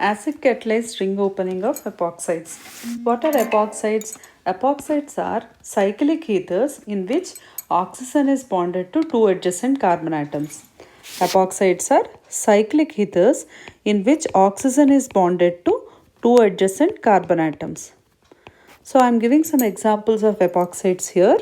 Acid catalyzed ring opening of epoxides. What are epoxides? Epoxides are cyclic ethers in which oxygen is bonded to two adjacent carbon atoms. Epoxides are cyclic ethers in which oxygen is bonded to two adjacent carbon atoms. So I am giving some examples of epoxides here.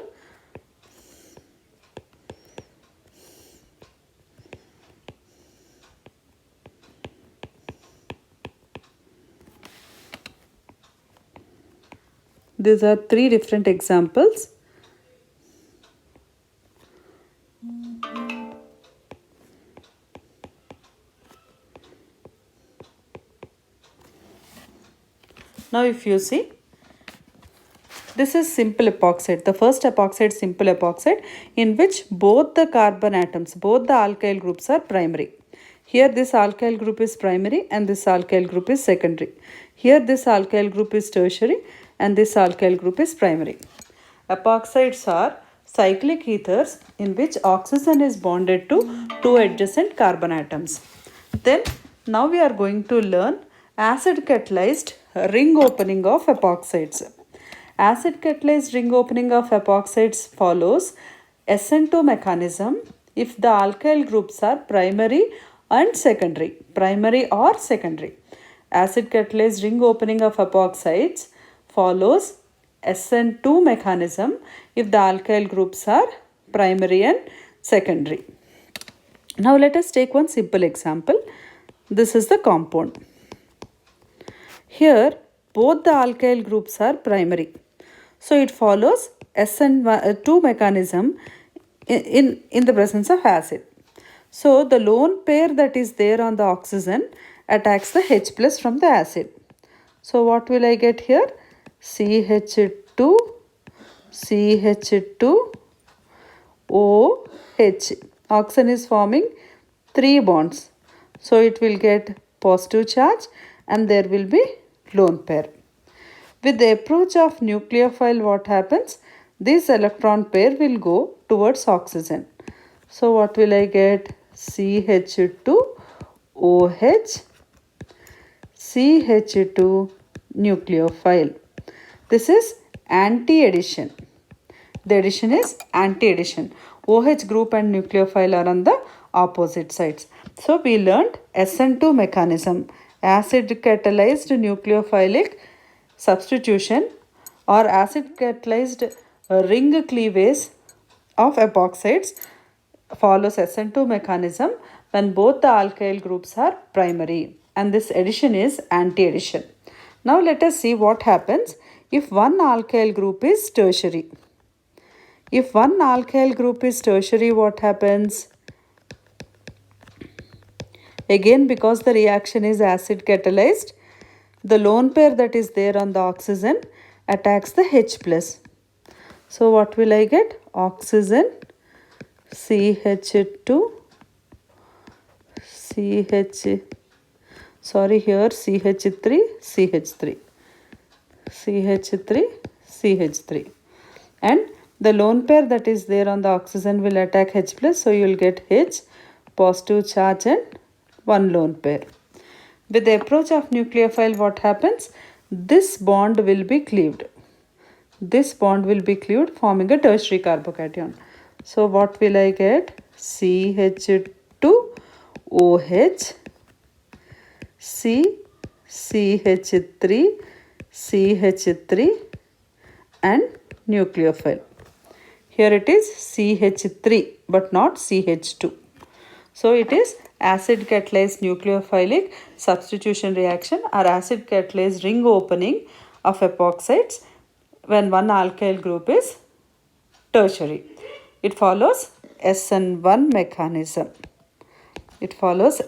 These are three different examples. Now if you see, this is simple epoxide. The first epoxide, simple epoxide, in which both the carbon atoms, both the alkyl groups are primary. Here this alkyl group is primary and this alkyl group is secondary. Here this alkyl group is tertiary and this alkyl group is primary. Epoxides are cyclic ethers in which oxygen is bonded to two adjacent carbon atoms. Then now we are going to learn acid catalyzed ring opening of epoxides. Acid catalyzed ring opening of epoxides follows SN2 mechanism if the alkyl groups are primary and secondary. Primary or secondary. Acid catalyzed ring opening of epoxides follows SN2 mechanism if the alkyl groups are primary and secondary. Now let us take one simple example. This is the compound. Here both the alkyl groups are primary. So it follows SN2 mechanism in the presence of acid. So the lone pair that is there on the oxygen attacks the H plus from the acid. So what will I get here? CH2, CH2, OH. Oxygen is forming 3 bonds. So it will get positive charge and there will be lone pair. With the approach of nucleophile, what happens? This electron pair will go towards oxygen. So what will I get? CH2, OH, CH2, nucleophile. This is anti-addition. The addition is anti-addition. OH group and nucleophile are on the opposite sides. So we learned SN2 mechanism, acid catalyzed nucleophilic substitution or acid catalyzed ring cleavage of epoxides follows SN2 mechanism when both the alkyl groups are primary, and this addition is anti-addition. Now let us see what happens if one alkyl group is tertiary. If one alkyl group is tertiary, what happens? Again, because the reaction is acid catalyzed, the lone pair that is there on the oxygen attacks the H plus. So what will I get? Oxygen, CH2, CH3, CH3, CH3, CH3. And the lone pair that is there on the oxygen will attack H plus. So you will get H, positive charge and one lone pair. With the approach of nucleophile, what happens? This bond will be cleaved. This bond will be cleaved, forming a tertiary carbocation. So what will I get? CH2, OH, CH3, CH3 and nucleophile. Here it is CH3 but not CH2. So it is acid catalyzed nucleophilic substitution reaction or acid catalyzed ring opening of epoxides when one alkyl group is tertiary. It follows SN1 mechanism. It follows